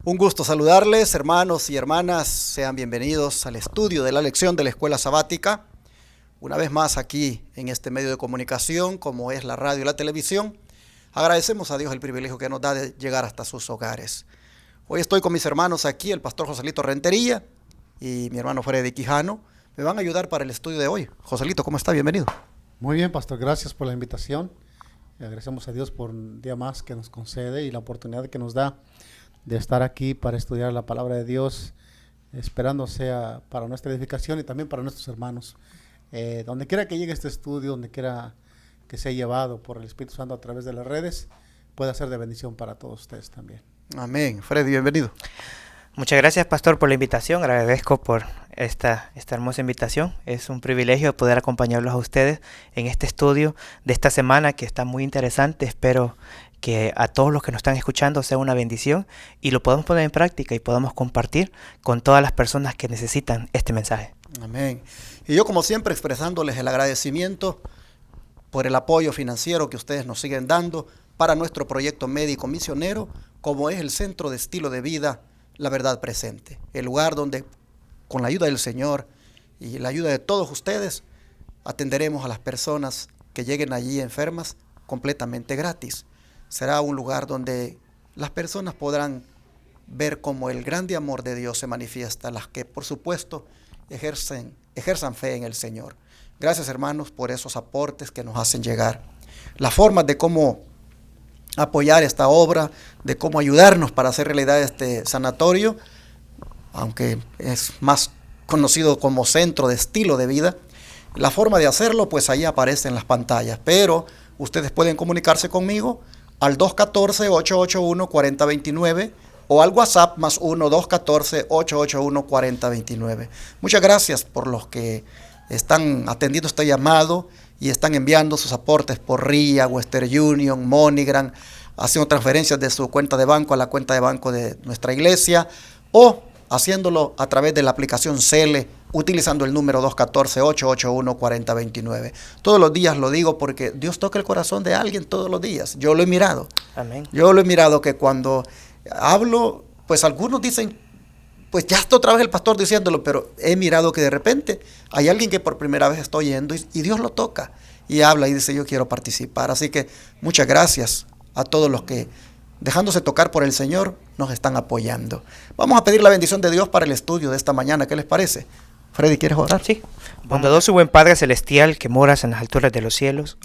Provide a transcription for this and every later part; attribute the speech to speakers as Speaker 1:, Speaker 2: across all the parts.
Speaker 1: Un gusto saludarles, hermanos y hermanas. Sean bienvenidos al estudio de la lección de la Escuela Sabática. Una vez más aquí en este medio de comunicación, como es la radio y la televisión. Agradecemos a Dios el privilegio que nos da de llegar hasta sus hogares. Hoy estoy con mis hermanos aquí, el pastor Joselito Rentería y mi hermano Freddy Quijano. Me van a ayudar para el estudio de hoy. Joselito, ¿cómo está? Bienvenido.
Speaker 2: Muy bien, pastor. Gracias por la invitación. Y agradecemos a Dios por un día más que nos concede y la oportunidad que nos da de estar aquí para estudiar la palabra de Dios, esperando sea para nuestra edificación y también para nuestros hermanos. Donde quiera que llegue este estudio, donde quiera que sea llevado por el Espíritu Santo a través de las redes, pueda ser de bendición para todos ustedes también.
Speaker 1: Amén. Freddy, bienvenido.
Speaker 3: Muchas gracias, pastor, por la invitación. Agradezco por esta hermosa invitación. Es un privilegio poder acompañarlos a ustedes en este estudio de esta semana que está muy interesante. Espero que a todos los que nos están escuchando sea una bendición y lo podamos poner en práctica y podamos compartir con todas las personas que necesitan este mensaje.
Speaker 1: Amén. Y yo, como siempre, expresándoles el agradecimiento por el apoyo financiero que ustedes nos siguen dando para nuestro proyecto médico misionero, como es el Centro de Estilo de Vida La Verdad Presente, el lugar donde, con la ayuda del Señor y la ayuda de todos ustedes, atenderemos a las personas que lleguen allí enfermas completamente gratis. Será un lugar donde las personas podrán ver cómo el grande amor de Dios se manifiesta, las que, por supuesto, ejerzan fe en el Señor. Gracias, hermanos, por esos aportes que nos hacen llegar. Las formas de cómo apoyar esta obra, de cómo ayudarnos para hacer realidad este sanatorio, aunque es más conocido como Centro de Estilo de Vida, la forma de hacerlo, pues ahí aparece en las pantallas, pero ustedes pueden comunicarse conmigo al 214-881-4029 o al WhatsApp más 1-214-881-4029. Muchas gracias por los que están atendiendo este llamado y están enviando sus aportes por RIA, Western Union, MoneyGram, haciendo transferencias de su cuenta de banco a la cuenta de banco de nuestra iglesia o haciéndolo a través de la aplicación Cele, utilizando el número 214-881-4029. Todos los días lo digo porque Dios toca el corazón de alguien todos los días. Yo lo he mirado.
Speaker 3: Amén.
Speaker 1: Yo lo he mirado que cuando hablo, pues algunos dicen, pues ya está otra vez el pastor diciéndolo, pero he mirado que de repente hay alguien que por primera vez está oyendo y Dios lo toca y habla y dice, yo quiero participar. Así que muchas gracias a todos los que, dejándose tocar por el Señor, nos están apoyando. Vamos a pedir la bendición de Dios para el estudio de esta mañana. ¿Qué les parece? Freddy, ¿quieres orar?
Speaker 3: Sí. Bondadoso y buen Padre Celestial que moras en las alturas de los cielos,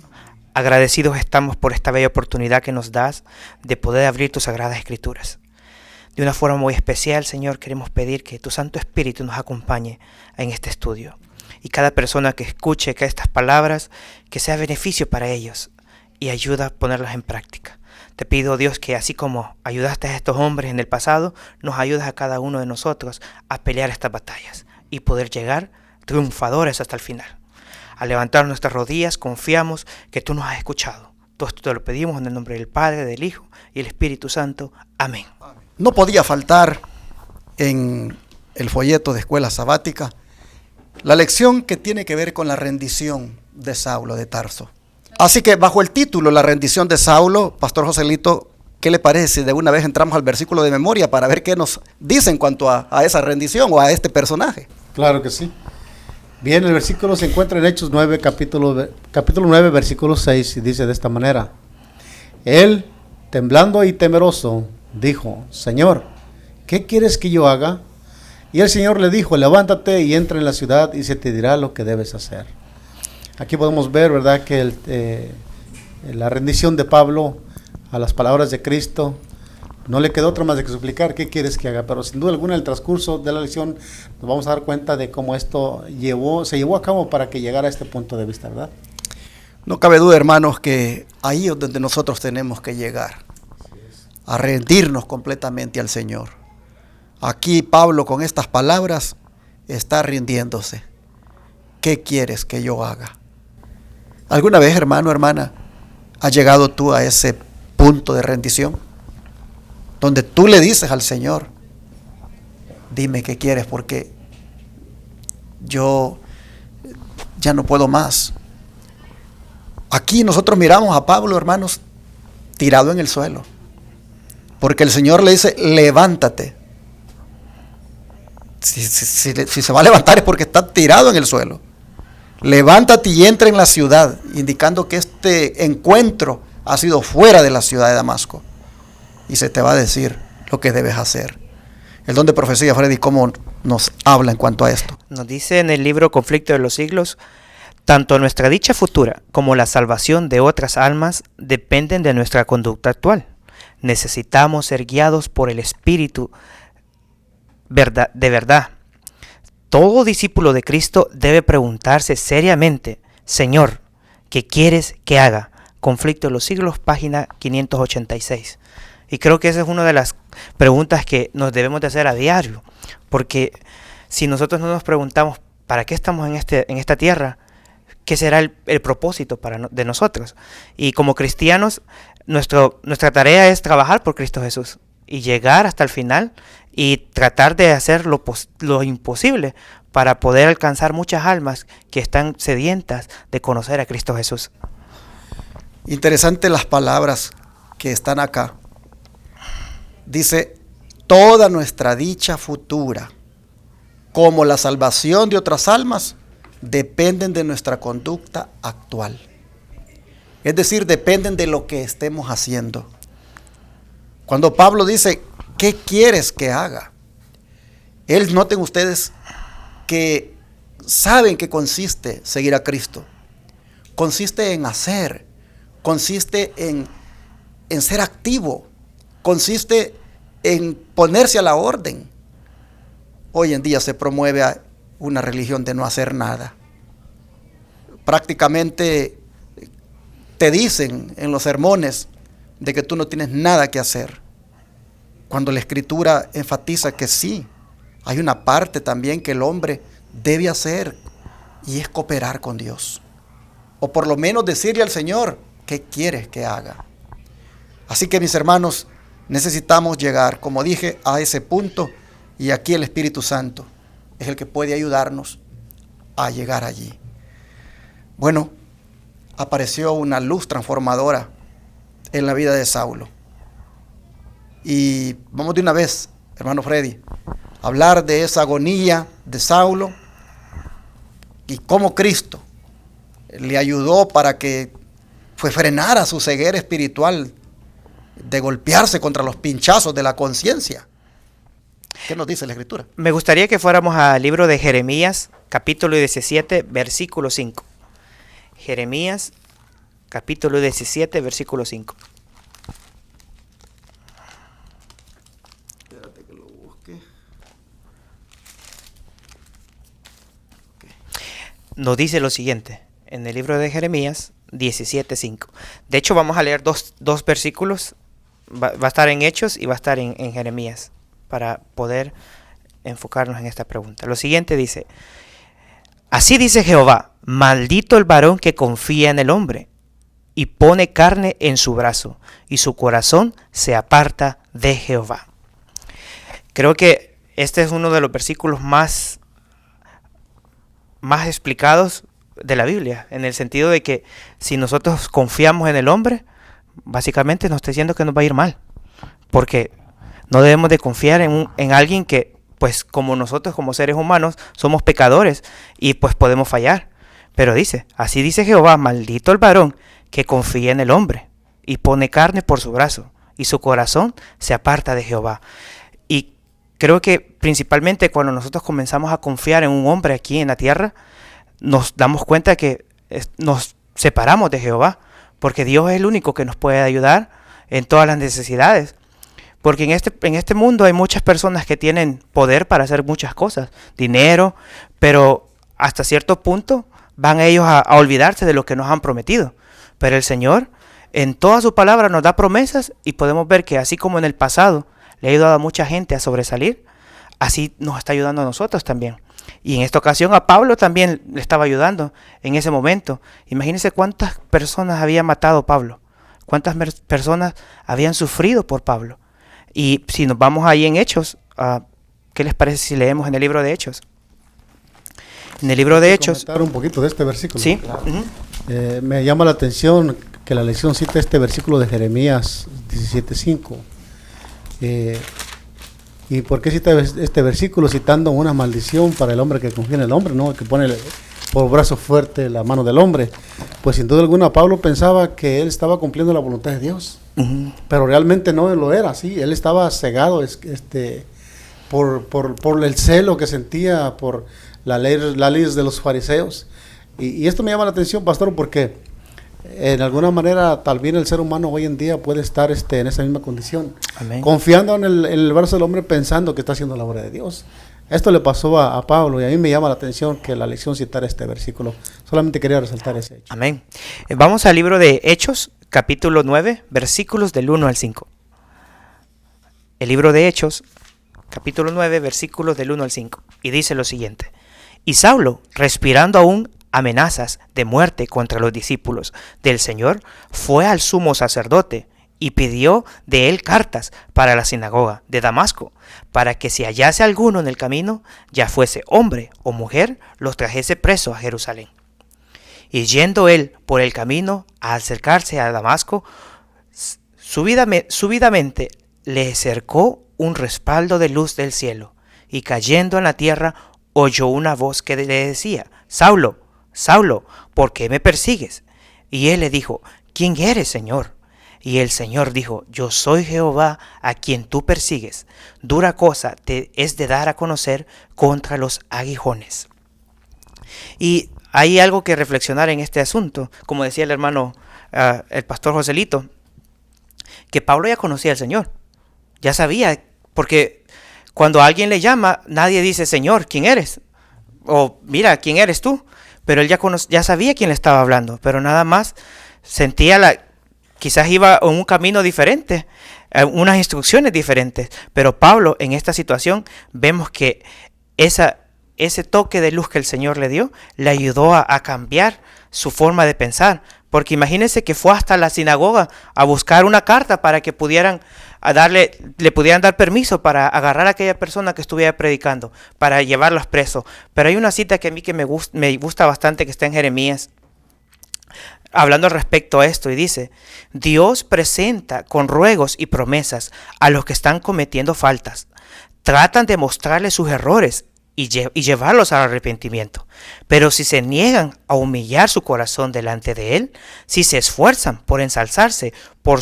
Speaker 3: agradecidos estamos por esta bella oportunidad que nos das de poder abrir tus sagradas escrituras. De una forma muy especial, Señor, queremos pedir que tu Santo Espíritu nos acompañe en este estudio. Y cada persona que escuche que estas palabras, que sea beneficio para ellos y ayuda a ponerlas en práctica. Te pido, Dios, que así como ayudaste a estos hombres en el pasado, nos ayudes a cada uno de nosotros a pelear estas batallas y poder llegar triunfadores hasta el final. Al levantar nuestras rodillas, confiamos que tú nos has escuchado. Todo esto te lo pedimos en el nombre del Padre, del Hijo y el Espíritu Santo. Amén.
Speaker 1: No podía faltar en el folleto de Escuela Sabática la lección que tiene que ver con la rendición de Saulo de Tarso. Así que bajo el título La rendición de Saulo, Pastor Joselito, ¿qué le parece si de una vez entramos al versículo de memoria para ver qué nos dice en cuanto a esa rendición o a este personaje?
Speaker 2: Claro que sí. Bien, el versículo se encuentra en Hechos 9, capítulo 9, versículo 6, y dice de esta manera: Él, temblando y temeroso, dijo, Señor, ¿qué quieres que yo haga? Y el Señor le dijo, levántate y entra en la ciudad y se te dirá lo que debes hacer. Aquí podemos ver, ¿verdad?, que la rendición de Pablo a las palabras de Cristo no le quedó otra más de que suplicar, ¿qué quieres que haga? Pero sin duda alguna, en el transcurso de la lección nos vamos a dar cuenta de cómo esto se llevó a cabo para que llegara a este punto de vista, ¿verdad?
Speaker 1: No cabe duda, hermanos, que ahí es donde nosotros tenemos que llegar, a rendirnos completamente al Señor. Aquí Pablo, con estas palabras, está rindiéndose. ¿Qué quieres que yo haga? ¿Alguna vez, hermano, hermana, has llegado tú a ese punto de rendición? Donde tú le dices al Señor, dime qué quieres porque yo ya no puedo más. Aquí nosotros miramos a Pablo, hermanos, tirado en el suelo. Porque el Señor le dice, levántate. Si se va a levantar es porque está tirado en el suelo. Levántate y entra en la ciudad, indicando que este encuentro ha sido fuera de la ciudad de Damasco. Y se te va a decir lo que debes hacer. El don de profecía, Freddy, ¿cómo nos habla en cuanto a esto?
Speaker 3: Nos dice en el libro Conflicto de los Siglos, tanto nuestra dicha futura como la salvación de otras almas dependen de nuestra conducta actual. Necesitamos ser guiados por el Espíritu de verdad. Todo discípulo de Cristo debe preguntarse seriamente, Señor, ¿qué quieres que haga? Conflicto de los Siglos, página 586. Y creo que esa es una de las preguntas que nos debemos de hacer a diario, porque si nosotros no nos preguntamos ¿para qué estamos en esta tierra? ¿Qué será el propósito de nosotros? Y como cristianos, nuestra tarea es trabajar por Cristo Jesús y llegar hasta el final y tratar de hacer lo imposible para poder alcanzar muchas almas que están sedientas de conocer a Cristo Jesús.
Speaker 1: Interesante las palabras que están acá. Dice, toda nuestra dicha futura, como la salvación de otras almas, dependen de nuestra conducta actual. Es decir, dependen de lo que estemos haciendo. Cuando Pablo dice, ¿qué quieres que haga? Él, noten ustedes que saben que consiste seguir a Cristo. Consiste en hacer, consiste en ser activo, consiste en ponerse a la orden. Hoy en día se promueve una religión de no hacer nada. Prácticamente te dicen en los sermones de que tú no tienes nada que hacer, cuando la Escritura enfatiza que sí, hay una parte también que el hombre debe hacer, y es cooperar con Dios, o por lo menos decirle al Señor, ¿qué quieres que haga? Así que mis hermanos, necesitamos llegar, como dije, a ese punto, y aquí el Espíritu Santo es el que puede ayudarnos a llegar allí. Bueno, apareció una luz transformadora en la vida de Saulo. Y vamos de una vez, hermano Freddy, a hablar de esa agonía de Saulo y cómo Cristo le ayudó para que frenara su ceguera espiritual de golpearse contra los pinchazos de la conciencia. ¿Qué nos dice la Escritura?
Speaker 3: Me gustaría que fuéramos al libro de Jeremías, capítulo 17, versículo 5. Jeremías, capítulo 17, versículo 5.
Speaker 1: Espérate que lo busque. Okay.
Speaker 3: Nos dice lo siguiente, en el libro de Jeremías 17:5. De hecho, vamos a leer dos versículos. Va a estar en Hechos y va a estar en Jeremías, para poder enfocarnos en esta pregunta. Lo siguiente dice, así dice Jehová, maldito el varón que confía en el hombre y pone carne en su brazo, y su corazón se aparta de Jehová. Creo que este es uno de los versículos más explicados de la Biblia, en el sentido de que si nosotros confiamos en el hombre, básicamente nos está diciendo que nos va a ir mal, porque no debemos de confiar en alguien que, pues como nosotros como seres humanos, somos pecadores y pues podemos fallar. Pero dice, así dice Jehová, maldito el varón que confía en el hombre y pone carne por su brazo, y su corazón se aparta de Jehová. Y creo que principalmente cuando nosotros comenzamos a confiar en un hombre aquí en la tierra, nos damos cuenta que nos separamos de Jehová, porque Dios es el único que nos puede ayudar en todas las necesidades. Porque en este mundo hay muchas personas que tienen poder para hacer muchas cosas, dinero, pero hasta cierto punto van ellos a olvidarse de lo que nos han prometido. Pero el Señor en toda su palabra nos da promesas, y podemos ver que así como en el pasado le ha ayudado a mucha gente a sobresalir, así nos está ayudando a nosotros también. Y en esta ocasión a Pablo también le estaba ayudando en ese momento. Imagínense cuántas personas había matado Pablo, cuántas personas habían sufrido por Pablo. Y si nos vamos ahí en Hechos, ¿qué les parece si leemos en el libro de Hechos? En el libro de Hechos...
Speaker 2: Comentar un poquito de este versículo.
Speaker 3: Sí.
Speaker 2: Claro. Me llama la atención que la lección cita este versículo de Jeremías 17:5. ¿Y por qué cita este versículo citando una maldición para el hombre que confía en el hombre, ¿no? Que pone por brazo fuerte la mano del hombre? Pues sin duda alguna Pablo pensaba que él estaba cumpliendo la voluntad de Dios, pero realmente no lo era, ¿sí? Él estaba cegado por el celo que sentía por la ley de los fariseos. Y esto me llama la atención, pastor, porque en alguna manera tal vez el ser humano hoy en día puede estar en esa misma condición. Amén. Confiando en el brazo del hombre, pensando que está haciendo la obra de Dios. Esto le pasó a Pablo, y a mí me llama la atención que la lección citara este versículo. Solamente quería resaltar ese hecho.
Speaker 3: Amén. Vamos al libro de Hechos, capítulo 9, versículos del 1 al 5. El libro de Hechos, capítulo 9, versículos del 1 al 5. Y dice lo siguiente: Y Saulo, respirando aún amenazas de muerte contra los discípulos del Señor, fue al sumo sacerdote y pidió de él cartas para la sinagoga de Damasco, para que si hallase alguno en el camino, ya fuese hombre o mujer, los trajese presos a Jerusalén. Y yendo él por el camino a acercarse a Damasco, súbitamente le cercó un respaldo de luz del cielo, y cayendo en la tierra oyó una voz que le decía: Saulo, Saulo, ¿por qué me persigues? Y él le dijo: ¿Quién eres, Señor? Y el Señor dijo: Yo soy Jehová a quien tú persigues. Dura cosa te es de dar a conocer contra los aguijones. Y hay algo que reflexionar en este asunto, como decía el hermano, el pastor Joselito, que Pablo ya conocía al Señor, ya sabía, porque cuando alguien le llama, nadie dice: Señor, ¿quién eres? O mira, ¿quién eres tú? Pero él ya sabía quién le estaba hablando, pero nada más sentía quizás iba en un camino diferente, unas instrucciones diferentes. Pero Pablo, en esta situación, vemos que ese toque de luz que el Señor le dio, le ayudó a cambiar su forma de pensar. Porque imagínense que fue hasta la sinagoga a buscar una carta para que le pudieran dar permiso para agarrar a aquella persona que estuviera predicando, para llevarlos presos. Pero hay una cita que a mí me gusta bastante, que está en Jeremías, hablando al respecto a esto, y dice: Dios presenta con ruegos y promesas a los que están cometiendo faltas. Tratan de mostrarles sus errores y llevarlos al arrepentimiento. Pero si se niegan a humillar su corazón delante de Él, si se esfuerzan por ensalzarse por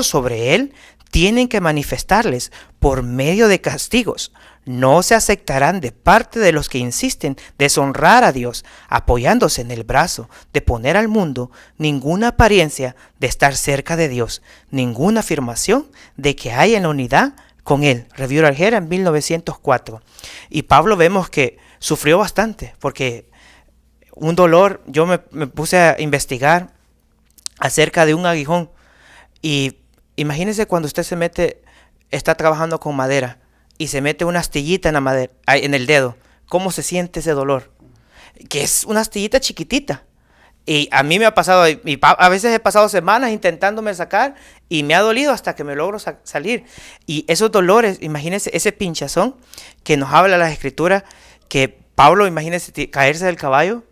Speaker 3: sobre Él, tienen que manifestarles por medio de castigos. No se aceptarán de parte de los que insisten deshonrar a Dios, apoyándose en el brazo de poner al mundo ninguna apariencia de estar cerca de Dios, ninguna afirmación de que hay en la unidad con Él. Review Algera en 1904. Y Pablo vemos que sufrió bastante, porque un dolor, yo me puse a investigar acerca de un aguijón, y imagínese cuando usted está trabajando con madera y se mete una astillita en la madera, en el dedo, ¿cómo se siente ese dolor? Que es una astillita chiquitita. Y a mí me ha pasado, a veces he pasado semanas intentándome sacar y me ha dolido hasta que me logro salir. Y esos dolores, imagínense ese pinchazón que nos habla la Escritura, que Pablo, imagínense caerse del caballo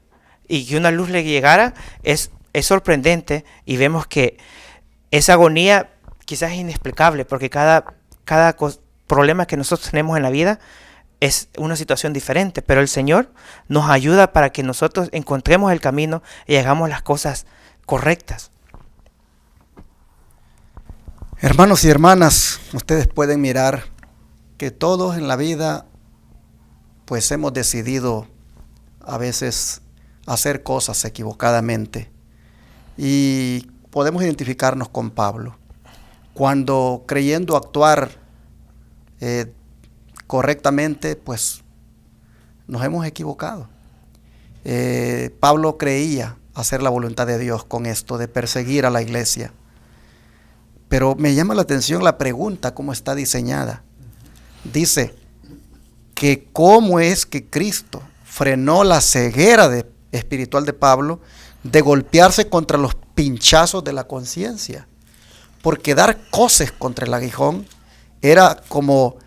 Speaker 3: y que una luz le llegara, es sorprendente. Y vemos que esa agonía quizás es inexplicable, porque cada problema que nosotros tenemos en la vida es una situación diferente, pero el Señor nos ayuda para que nosotros encontremos el camino y hagamos las cosas correctas.
Speaker 1: Hermanos y hermanas, ustedes pueden mirar que todos en la vida pues hemos decidido a veces hacer cosas equivocadamente, y podemos identificarnos con Pablo cuando, creyendo actuar correctamente, pues nos hemos equivocado. Pablo creía hacer la voluntad de Dios con esto de perseguir a la iglesia, pero me llama la atención la pregunta, cómo está diseñada. Dice que cómo es que Cristo frenó la ceguera espiritual de Pablo de golpearse contra los pinchazos de la conciencia, porque dar coces contra el aguijón era como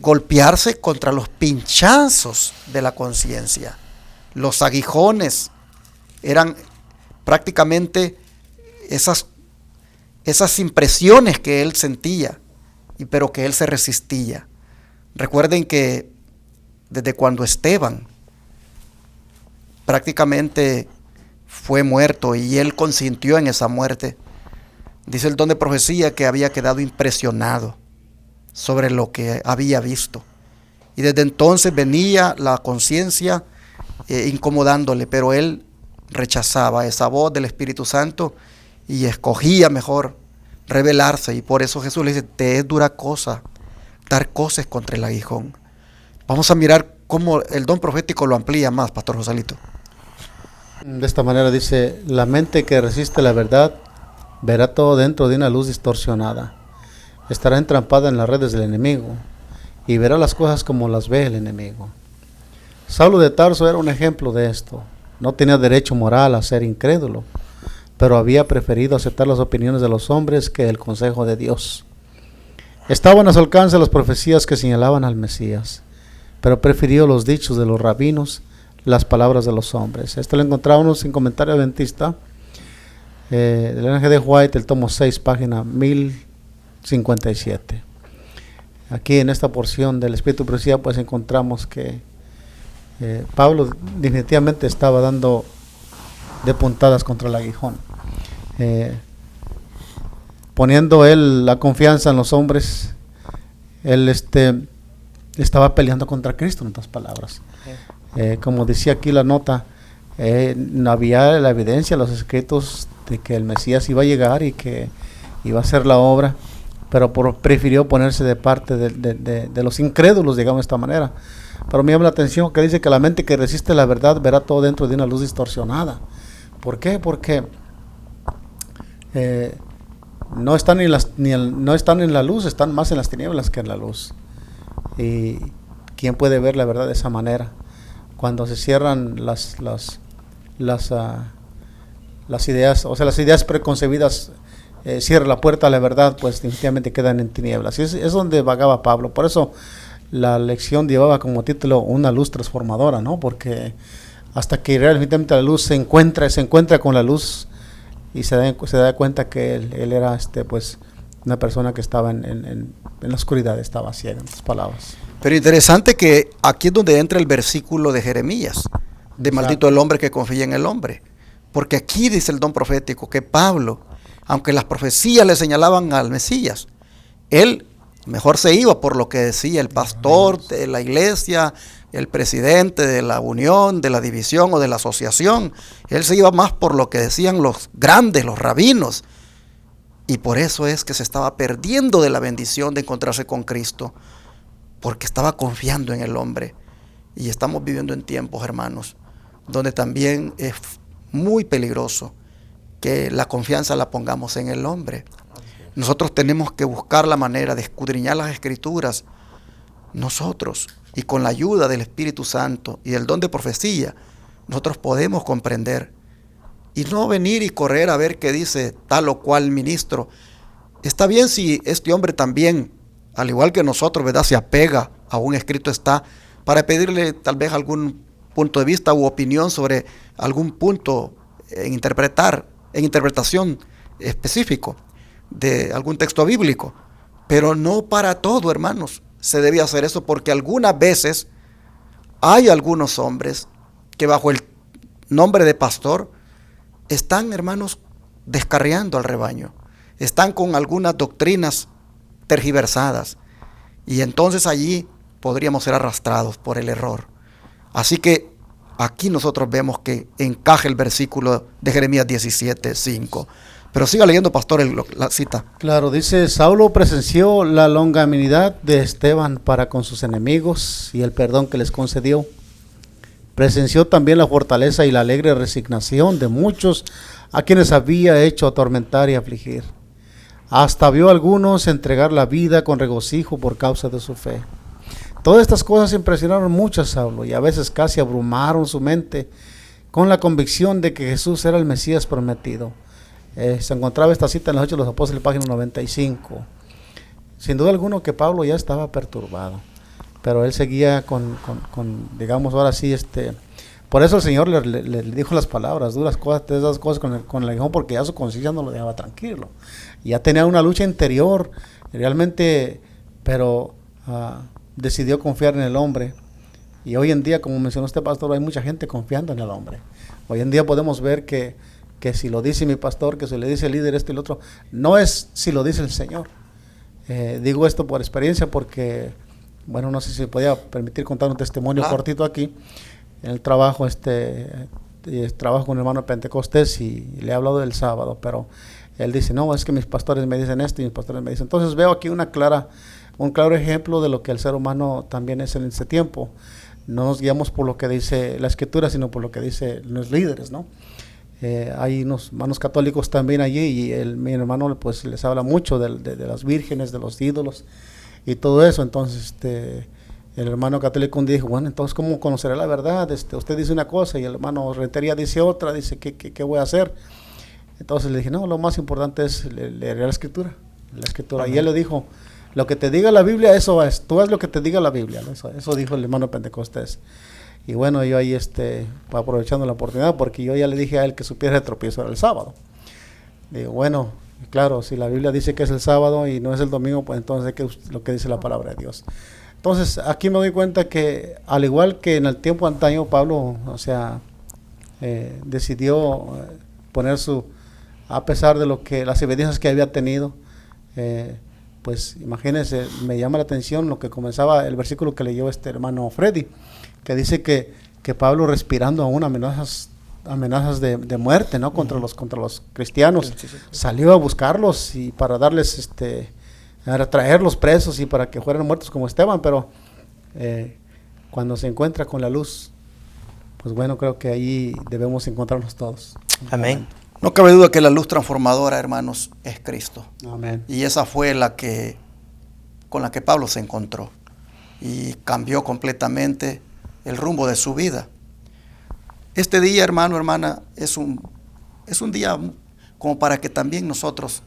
Speaker 1: golpearse contra los pinchazos de la conciencia. Los aguijones eran prácticamente esas impresiones que él sentía pero que él se resistía. Recuerden que desde cuando Esteban prácticamente fue muerto y él consintió en esa muerte, dice el don de profecía que había quedado impresionado sobre lo que había visto. Y desde entonces venía la conciencia incomodándole, pero él rechazaba esa voz del Espíritu Santo y escogía mejor rebelarse. Y por eso Jesús le dice, te es dura cosa dar coces contra el aguijón. Vamos a mirar cómo el don profético lo amplía más, Pastor Joselito.
Speaker 2: De esta manera dice, la mente que resiste la verdad verá todo dentro de una luz distorsionada. Estará entrampada en las redes del enemigo y verá las cosas como las ve el enemigo. Saulo de Tarso era un ejemplo de esto. No tenía derecho moral a ser incrédulo, pero había preferido aceptar las opiniones de los hombres que el consejo de Dios. Estaban a su alcance las profecías que señalaban al Mesías, pero prefirió los dichos de los rabinos, las palabras de los hombres. Esto lo encontramos en Comentario Adventista, del N.G. White, el tomo 6, página 1057. Aquí en esta porción del Espíritu de Profecía, pues encontramos que Pablo definitivamente estaba dando de puntadas contra el aguijón, poniendo él la confianza en los hombres. Él estaba peleando contra Cristo, en otras palabras. Como decía aquí la nota, no había la evidencia, los escritos de que el Mesías iba a llegar y que iba a hacer la obra, pero prefirió ponerse de parte de los incrédulos, digamos de esta manera. Pero me llama la atención que dice que la mente que resiste la verdad verá todo dentro de una luz distorsionada. ¿Por qué? Porque no están no están en la luz, están más en las tinieblas que en la luz. ¿Y quién puede ver la verdad de esa manera? Cuando se cierran las ideas, o sea, las ideas preconcebidas, cierra la puerta a la verdad, pues definitivamente quedan en tinieblas. Y es donde vagaba Pablo. Por eso la lección llevaba como título una luz transformadora, ¿no? Porque hasta que realmente la luz se encuentra con la luz y se da cuenta que él era pues una persona que estaba en la oscuridad, estaba ciega, en sus palabras.
Speaker 1: Pero interesante que aquí es donde entra el versículo de Jeremías, de maldito el hombre que confía en el hombre. Porque aquí dice el don profético que Pablo, aunque las profecías le señalaban al Mesías, él mejor se iba por lo que decía el pastor de la iglesia, el presidente de la unión, de la división o de la asociación. Él se iba más por lo que decían los grandes, los rabinos. Y por eso es que se estaba perdiendo de la bendición de encontrarse con Cristo, porque estaba confiando en el hombre. Y estamos viviendo en tiempos, hermanos, donde también es muy peligroso que la confianza la pongamos en el hombre. Nosotros tenemos que buscar la manera de escudriñar las Escrituras nosotros, y con la ayuda del Espíritu Santo y del don de profecía, nosotros podemos comprender y no venir y correr a ver qué dice tal o cual ministro. Está bien si este hombre también, al igual que nosotros, ¿verdad?, se apega a un escrito está para pedirle tal vez algún punto de vista u opinión sobre algún punto en interpretación específico de algún texto bíblico, pero no para todo, hermanos, se debe hacer eso, porque algunas veces hay algunos hombres que bajo el nombre de pastor están, hermanos, descarriando al rebaño, están con algunas doctrinas tergiversadas, y entonces allí podríamos ser arrastrados por el error. Así que aquí nosotros vemos que encaja el versículo de Jeremías 17:5. Pero siga leyendo, pastor, la cita.
Speaker 2: Claro, dice, Saulo presenció la longanimidad de Esteban para con sus enemigos y el perdón que les concedió. Presenció también la fortaleza y la alegre resignación de muchos a quienes había hecho atormentar y afligir. Hasta vio a algunos entregar la vida con regocijo por causa de su fe. Todas estas cosas impresionaron mucho a Saulo y a veces casi abrumaron su mente con la convicción de que Jesús era el Mesías prometido. Se encontraba esta cita en los Hechos de los Apóstoles, página 95. Sin duda alguna que Pablo ya estaba perturbado, pero él seguía con digamos, ahora sí, por eso el Señor le dijo las palabras, duras cosas, esas cosas con el aguijón, porque ya su conciencia no lo dejaba tranquilo. Ya tenía una lucha interior realmente pero decidió confiar en el hombre. Y hoy en día, como mencionó este pastor, hay mucha gente confiando en el hombre. Hoy en día podemos ver que si lo dice mi pastor, que si le dice el líder esto y lo otro, no es si lo dice el Señor. Digo esto por experiencia porque, bueno, no sé si podía permitir contar un testimonio cortito aquí. En el trabajo, trabajo con un hermano de Pentecostés y le he hablado del sábado, pero él dice, no, es que mis pastores me dicen esto y mis pastores me dicen. Entonces veo aquí un claro ejemplo de lo que el ser humano también es en este tiempo. No nos guiamos por lo que dice la Escritura, sino por lo que dicen los líderes, ¿no? Hay unos hermanos católicos también allí y mi hermano pues les habla mucho de las vírgenes, de los ídolos y todo eso. Entonces el hermano católico un día dijo, bueno, entonces ¿cómo conoceré la verdad? Usted dice una cosa y el hermano Rentería dice otra, dice ¿qué voy a hacer? Entonces le dije, no, lo más importante es leer la Escritura. Y él le dijo, lo que te diga la Biblia, eso es, tú haz lo que te diga la Biblia, ¿no? Eso dijo el hermano Pentecostés. Y bueno, yo ahí aprovechando la oportunidad, porque yo ya le dije a él que su piedra de tropiezo era el sábado. Digo, bueno, claro, si la Biblia dice que es el sábado y no es el domingo, pues entonces es lo que dice la palabra de Dios. Entonces, aquí me doy cuenta que, al igual que en el tiempo antaño, Pablo, decidió poner a pesar de las evidencias que había tenido, pues imagínense, me llama la atención lo que comenzaba el versículo que leyó este hermano Freddy, que dice que Pablo, respirando aún amenazas de muerte, ¿no? Contra los cristianos, sí. Salió a buscarlos y para darles a traerlos presos y para que fueran muertos como Esteban, pero cuando se encuentra con la luz, pues bueno, creo que ahí debemos encontrarnos todos.
Speaker 3: Amén.
Speaker 1: No cabe duda que la luz transformadora, hermanos, es Cristo.
Speaker 2: Amén.
Speaker 1: Y esa fue con la que Pablo se encontró y cambió completamente el rumbo de su vida. Este día, hermano, hermana, es un día como para que también nosotros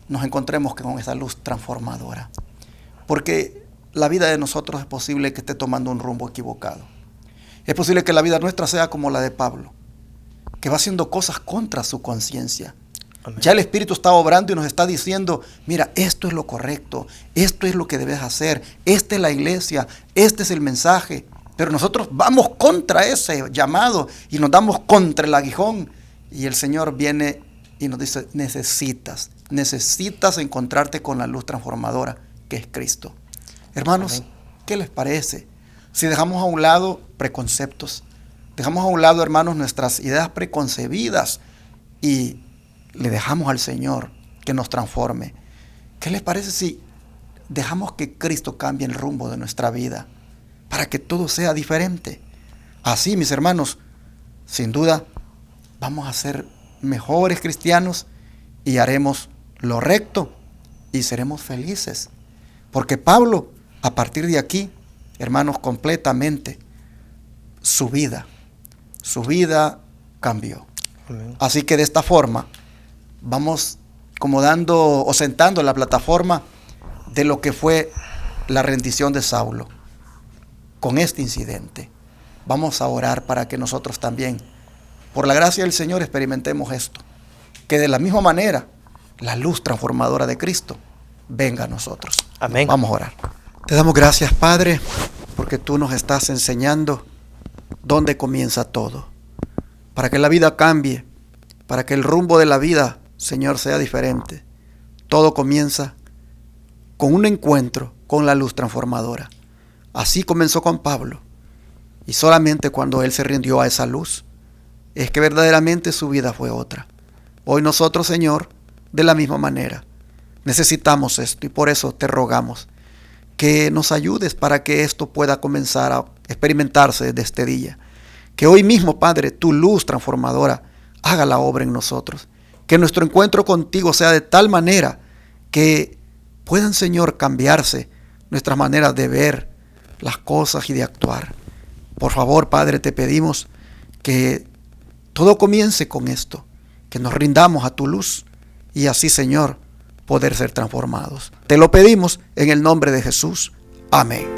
Speaker 1: nos encontremos con esa luz transformadora. Porque la vida de nosotros es posible que esté tomando un rumbo equivocado. Es posible que la vida nuestra sea como la de Pablo, que va haciendo cosas contra su conciencia. Ya el Espíritu está obrando y nos está diciendo, mira, esto es lo correcto, esto es lo que debes hacer, esta es la iglesia, este es el mensaje. Pero nosotros vamos contra ese llamado y nos damos contra el aguijón. Y el Señor viene y nos dice, necesitas encontrarte con la luz transformadora que es Cristo. Hermanos, amén. ¿Qué les parece si dejamos a un lado preconceptos? Dejamos a un lado, hermanos, nuestras ideas preconcebidas y le dejamos al Señor que nos transforme. ¿Qué les parece si dejamos que Cristo cambie el rumbo de nuestra vida para que todo sea diferente? Así, mis hermanos, sin duda, vamos a ser mejores cristianos y haremos lo recto y seremos felices. Porque Pablo, a partir de aquí, hermanos, completamente su vida cambió. Amén. Así que de esta forma vamos como dando o sentando la plataforma de lo que fue la rendición de Saulo. Con este incidente vamos a orar para que nosotros también, por la gracia del Señor, experimentemos esto, que de la misma manera la luz transformadora de Cristo venga a nosotros. Amén. Vamos a orar. Te damos gracias, Padre, porque tú nos estás enseñando dónde comienza todo, para que la vida cambie, para que el rumbo de la vida, Señor, sea diferente. Todo comienza con un encuentro con la luz transformadora. Así comenzó con Pablo, y solamente cuando él se rindió a esa luz, es que verdaderamente su vida fue otra. Hoy nosotros, Señor, de la misma manera, necesitamos esto, y por eso te rogamos que nos ayudes para que esto pueda comenzar a experimentarse desde este día. Que hoy mismo, Padre, tu luz transformadora haga la obra en nosotros. Que nuestro encuentro contigo sea de tal manera que puedan, Señor, cambiarse nuestras maneras de ver las cosas y de actuar. Por favor, Padre, te pedimos que todo comience con esto, que nos rindamos a tu luz y así, Señor, poder ser transformados. Te lo pedimos en el nombre de Jesús. Amén.